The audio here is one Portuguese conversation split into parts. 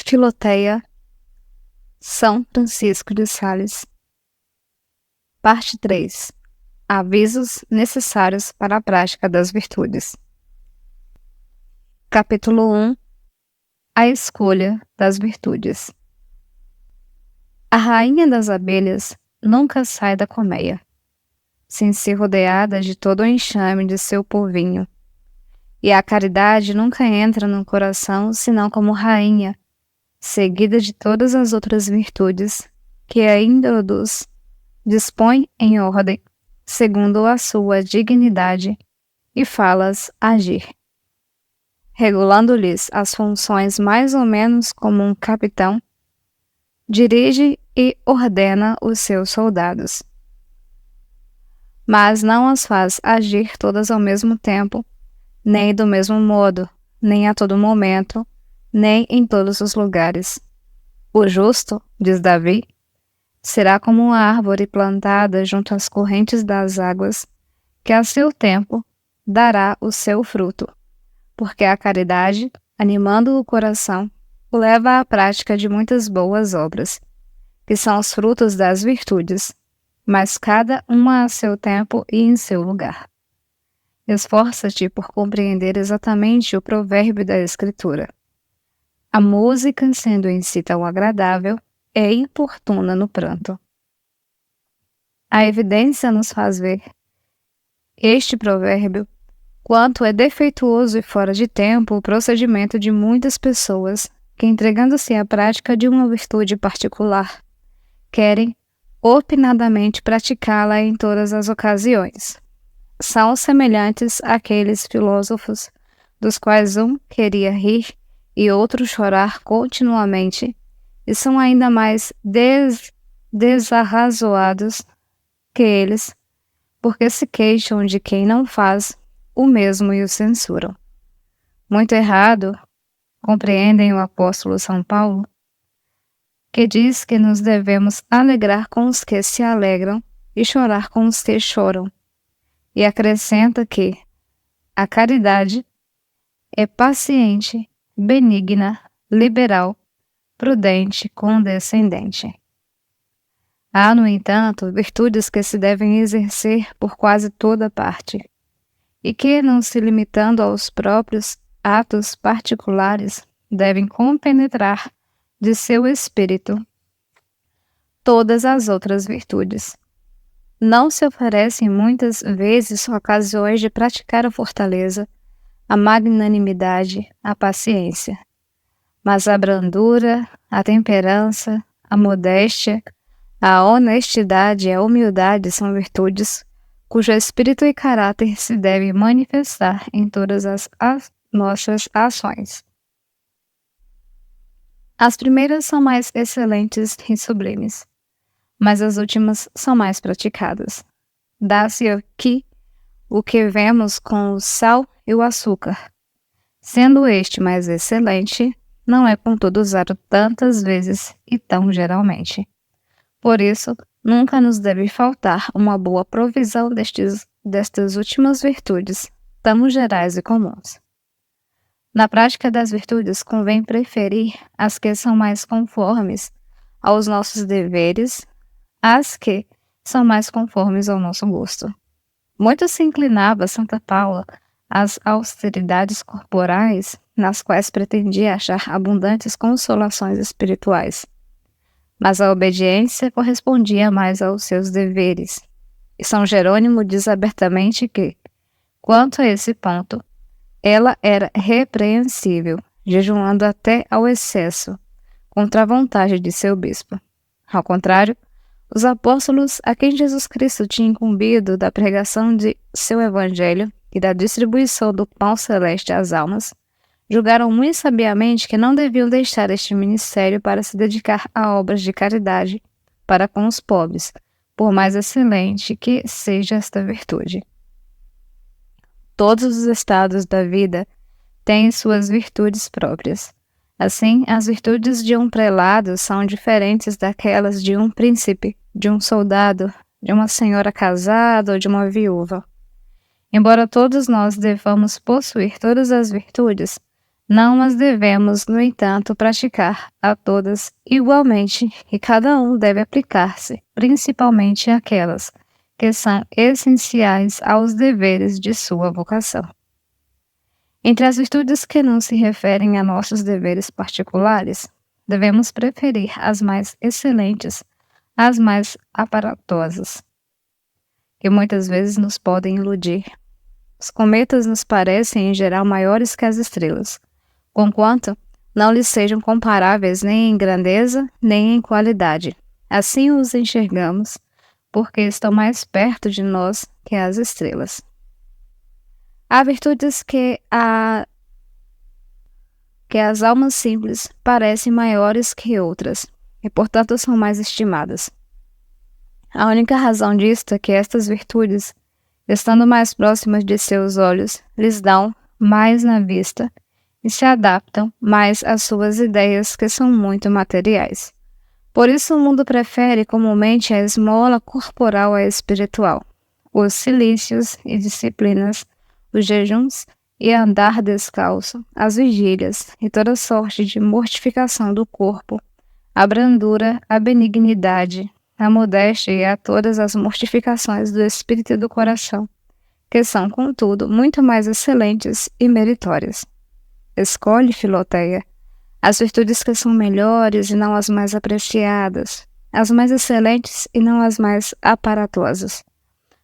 Filoteia, São Francisco de Sales. Parte 3. Avisos necessários para a prática das virtudes. Capítulo 1. A escolha das virtudes. A rainha das abelhas nunca sai da colmeia, sem ser rodeada de todo o enxame de seu povinho. E a caridade nunca entra no coração senão como rainha, seguida de todas as outras virtudes, que a introduz, dispõe em ordem, segundo a sua dignidade, e fala-as agir, regulando-lhes as funções mais ou menos como um capitão, dirige e ordena os seus soldados. Mas não as faz agir todas ao mesmo tempo, nem do mesmo modo, nem a todo momento, nem em todos os lugares. O justo, diz Davi, será como uma árvore plantada junto às correntes das águas, que a seu tempo dará o seu fruto, porque a caridade, animando o coração, o leva à prática de muitas boas obras, que são os frutos das virtudes, mas cada uma a seu tempo e em seu lugar. Esforça-te por compreender exatamente o provérbio da Escritura. A música, sendo em si tão agradável, é importuna no pranto. A evidência nos faz ver este provérbio quanto é defeituoso e fora de tempo o procedimento de muitas pessoas que, entregando-se à prática de uma virtude particular, querem opinadamente praticá-la em todas as ocasiões. São semelhantes àqueles filósofos dos quais um queria rir e outro chorar continuamente, e são ainda mais desarrazoados que eles, porque se queixam de quem não faz o mesmo e o censuram. Muito errado compreendem o apóstolo São Paulo, que diz que nos devemos alegrar com os que se alegram e chorar com os que choram, e acrescenta que a caridade é paciente, benigna, liberal, prudente, condescendente. Há, no entanto, virtudes que se devem exercer por quase toda parte, e que, não se limitando aos próprios atos particulares, devem compenetrar de seu espírito todas as outras virtudes. Não se oferecem muitas vezes ocasiões de praticar a fortaleza, a magnanimidade, a paciência, mas a brandura, a temperança, a modéstia, a honestidade e a humildade são virtudes cujo espírito e caráter se devem manifestar em todas as nossas ações. As primeiras são mais excelentes e sublimes, mas as últimas são mais praticadas. Dá-se aqui o que vemos com o sal e o açúcar. Sendo este mais excelente, não é contudo usado tantas vezes e tão geralmente. Por isso, nunca nos deve faltar uma boa provisão destas últimas virtudes, tão gerais e comuns. Na prática das virtudes, convém preferir as que são mais conformes aos nossos deveres, as que são mais conformes ao nosso gosto. Muito se inclinava Santa Paula às austeridades corporais, nas quais pretendia achar abundantes consolações espirituais. Mas a obediência correspondia mais aos seus deveres. E São Jerônimo diz abertamente que, quanto a esse ponto, ela era repreensível, jejuando até ao excesso, contra a vontade de seu bispo. Ao contrário, os apóstolos, a quem Jesus Cristo tinha incumbido da pregação de seu evangelho e da distribuição do pão celeste às almas, julgaram muito sabiamente que não deviam deixar este ministério para se dedicar a obras de caridade para com os pobres, por mais excelente que seja esta virtude. Todos os estados da vida têm suas virtudes próprias. Assim, as virtudes de um prelado são diferentes daquelas de um príncipe, de um soldado, de uma senhora casada ou de uma viúva. Embora todos nós devamos possuir todas as virtudes, Não as devemos, no entanto, praticar a todas igualmente, e cada um deve aplicar-se, principalmente àquelas que são essenciais aos deveres de sua vocação. Entre as virtudes que não se referem a nossos deveres particulares, devemos preferir as mais excelentes às mais aparatosas, que muitas vezes nos podem iludir. Os cometas nos parecem, em geral, maiores que as estrelas, conquanto não lhes sejam comparáveis nem em grandeza, nem em qualidade. Assim os enxergamos, porque estão mais perto de nós que as estrelas. Há virtudes que as almas simples parecem maiores que outras, e portanto são mais estimadas. A única razão disto é que estas virtudes, estando mais próximas de seus olhos, lhes dão mais na vista e se adaptam mais às suas ideias, que são muito materiais. Por isso o mundo prefere comumente a esmola corporal à espiritual, os cilícios e disciplinas, os jejuns e andar descalço, as vigílias e toda sorte de mortificação do corpo, a brandura, a benignidade, a modéstia e a todas as mortificações do espírito e do coração, que são, contudo, muito mais excelentes e meritórias. Escolhe, Filoteia, as virtudes que são melhores e não as mais apreciadas, as mais excelentes e não as mais aparatosas,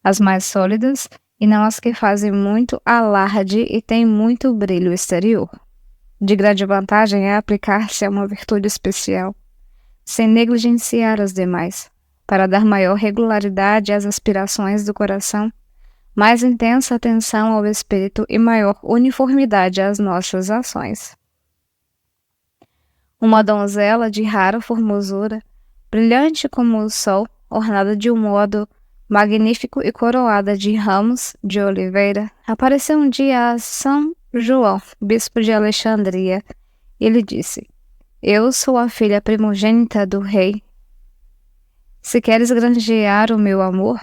as mais sólidas e não as que fazem muito alarde e têm muito brilho exterior. De grande vantagem é aplicar-se a uma virtude especial, sem negligenciar as demais, para dar maior regularidade às aspirações do coração, mais intensa atenção ao espírito e maior uniformidade às nossas ações. Uma donzela de rara formosura, brilhante como o sol, ornada de um modo magnífico e coroada de ramos de oliveira, apareceu um dia a São João, bispo de Alexandria, e lhe disse: Eu sou a filha primogênita do rei. Se queres granjear o meu amor,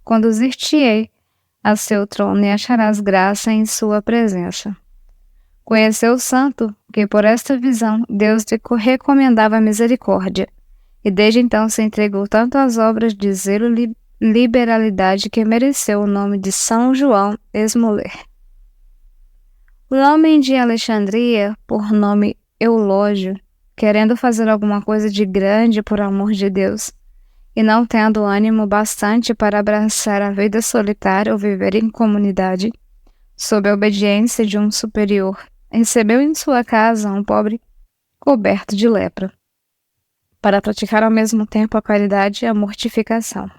conduzir-te-ei a seu trono e acharás graça em sua presença. Conheceu o santo que, por esta visão, Deus lhe recomendava a misericórdia, e desde então se entregou tanto às obras de zelo e liberalidade que mereceu o nome de São João Esmoler. O homem de Alexandria, por nome Eulógio, querendo fazer alguma coisa de grande por amor de Deus, e não tendo ânimo bastante para abraçar a vida solitária ou viver em comunidade, sob a obediência de um superior, recebeu em sua casa um pobre coberto de lepra, para praticar ao mesmo tempo a caridade e a mortificação.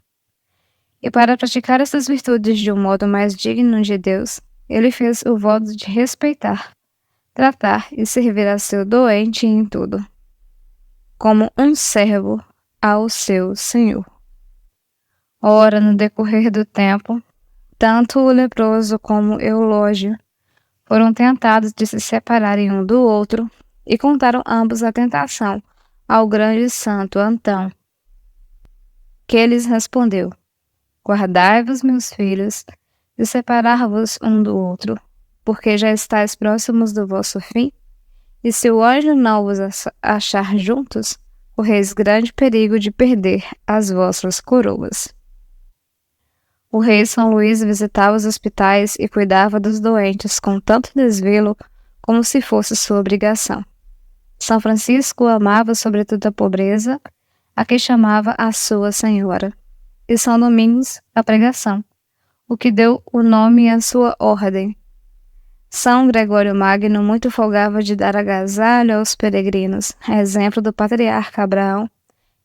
E para praticar essas virtudes de um modo mais digno de Deus, ele fez o voto de respeitar, tratar e servir a seu doente em tudo, como um servo ao seu senhor. Ora, no decorrer do tempo, tanto o leproso como Eulógio foram tentados de se separarem um do outro e contaram ambos a tentação ao grande santo Antão, que lhes respondeu: Guardai-vos, meus filhos, de separar-vos um do outro, porque já estáis próximos do vosso fim, e se o anjo não vos achar juntos, correis grande perigo de perder as vossas coroas. O rei São Luís visitava os hospitais e cuidava dos doentes com tanto desvelo como se fosse sua obrigação. São Francisco amava sobretudo a pobreza, a que chamava a sua senhora, e São Domingos a pregação, o que deu o nome à sua ordem. São Gregório Magno muito folgava de dar agasalho aos peregrinos, a exemplo do patriarca Abraão,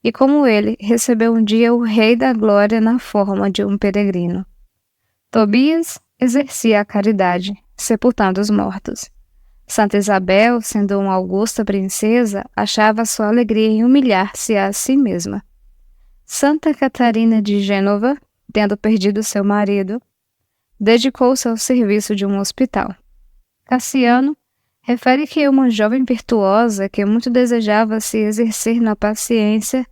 e como ele, recebeu um dia o Rei da Glória na forma de um peregrino. Tobias exercia a caridade, sepultando os mortos. Santa Isabel, sendo uma augusta princesa, achava sua alegria em humilhar-se a si mesma. Santa Catarina de Gênova, tendo perdido seu marido, dedicou-se ao serviço de um hospital. Cassiano refere que uma jovem virtuosa que muito desejava se exercer na paciência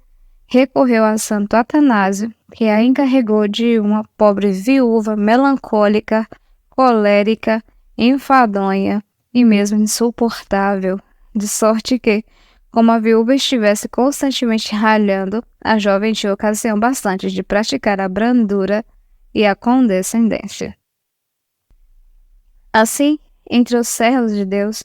recorreu a Santo Atanásio, que a encarregou de uma pobre viúva melancólica, colérica, enfadonha e mesmo insuportável, de sorte que, como a viúva estivesse constantemente ralhando, a jovem tinha ocasião bastante de praticar a brandura e a condescendência. Assim, entre os servos de Deus,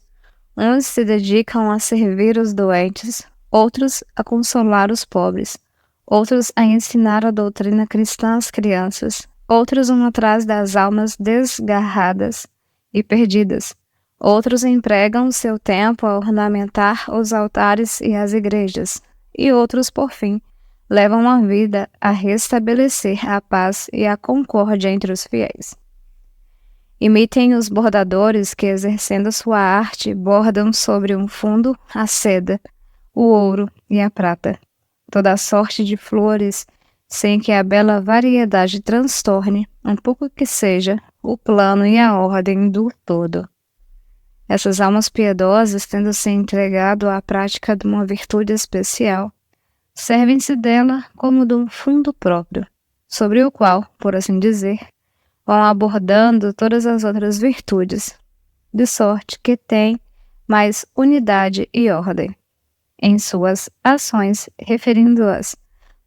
uns se dedicam a servir os doentes, outros a consolar os pobres, outros a ensinar a doutrina cristã às crianças, outros vão atrás das almas desgarradas e perdidas, outros empregam seu tempo a ornamentar os altares e as igrejas, e outros, por fim, levam a vida a restabelecer a paz e a concórdia entre os fiéis. Imitem os bordadores que, exercendo sua arte, bordam sobre um fundo a seda, o ouro e a prata, toda a sorte de flores, sem que a bela variedade transtorne, um pouco que seja, o plano e a ordem do todo. Essas almas piedosas, tendo se entregado à prática de uma virtude especial, servem-se dela como de um fundo próprio, sobre o qual, por assim dizer, vão abordando todas as outras virtudes, de sorte que têm mais unidade e ordem em suas ações, referindo-as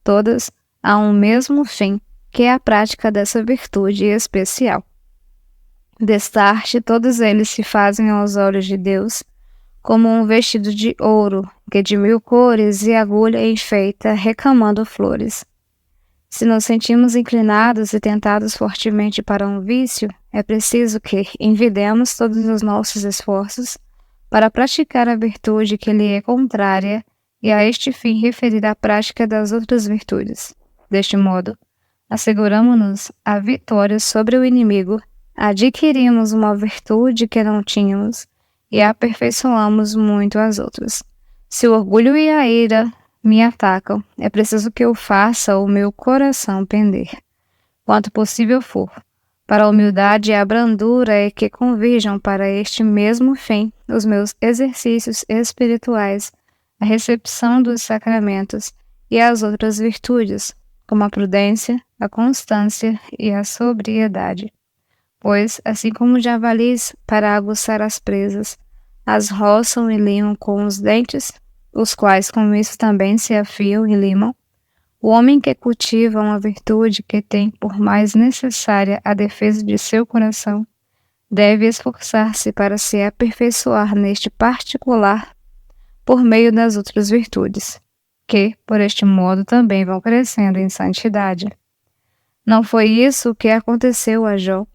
todas a um mesmo fim, que é a prática dessa virtude especial. Desta arte, todos eles se fazem aos olhos de Deus como um vestido de ouro, que de 1000 cores e agulha enfeita, recamando flores. Se nos sentimos inclinados e tentados fortemente para um vício, é preciso que envidemos todos os nossos esforços para praticar a virtude que lhe é contrária e a este fim referir a prática das outras virtudes. Deste modo, asseguramo-nos a vitória sobre o inimigo, adquirimos uma virtude que não tínhamos e aperfeiçoamos muito as outras. Se o orgulho e a ira me atacam, é preciso que eu faça o meu coração pender, quanto possível for, para a humildade e a brandura e que convirjam para este mesmo fim os meus exercícios espirituais, a recepção dos sacramentos e as outras virtudes, como a prudência, a constância e a sobriedade. Pois, assim como javalis para aguçar as presas, as roçam e limam com os dentes, os quais com isso também se afiam e limam, o homem que cultiva uma virtude que tem por mais necessária a defesa de seu coração, deve esforçar-se para se aperfeiçoar neste particular por meio das outras virtudes, que, por este modo, também vão crescendo em santidade. Não foi isso que aconteceu a Jó,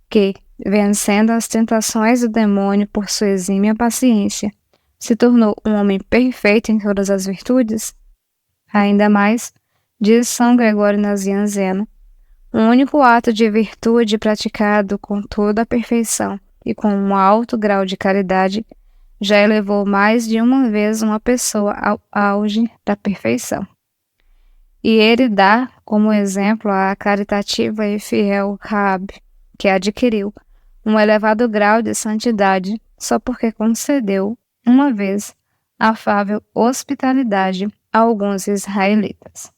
que, vencendo as tentações do demônio por sua exímia paciência, se tornou um homem perfeito em todas as virtudes? Ainda mais, diz São Gregório Nazianzeno, um único ato de virtude praticado com toda a perfeição e com um alto grau de caridade já elevou mais de uma vez uma pessoa ao auge da perfeição. E ele dá como exemplo a caritativa e fiel Raabe, que adquiriu um elevado grau de santidade só porque concedeu, uma vez, afável hospitalidade a alguns israelitas.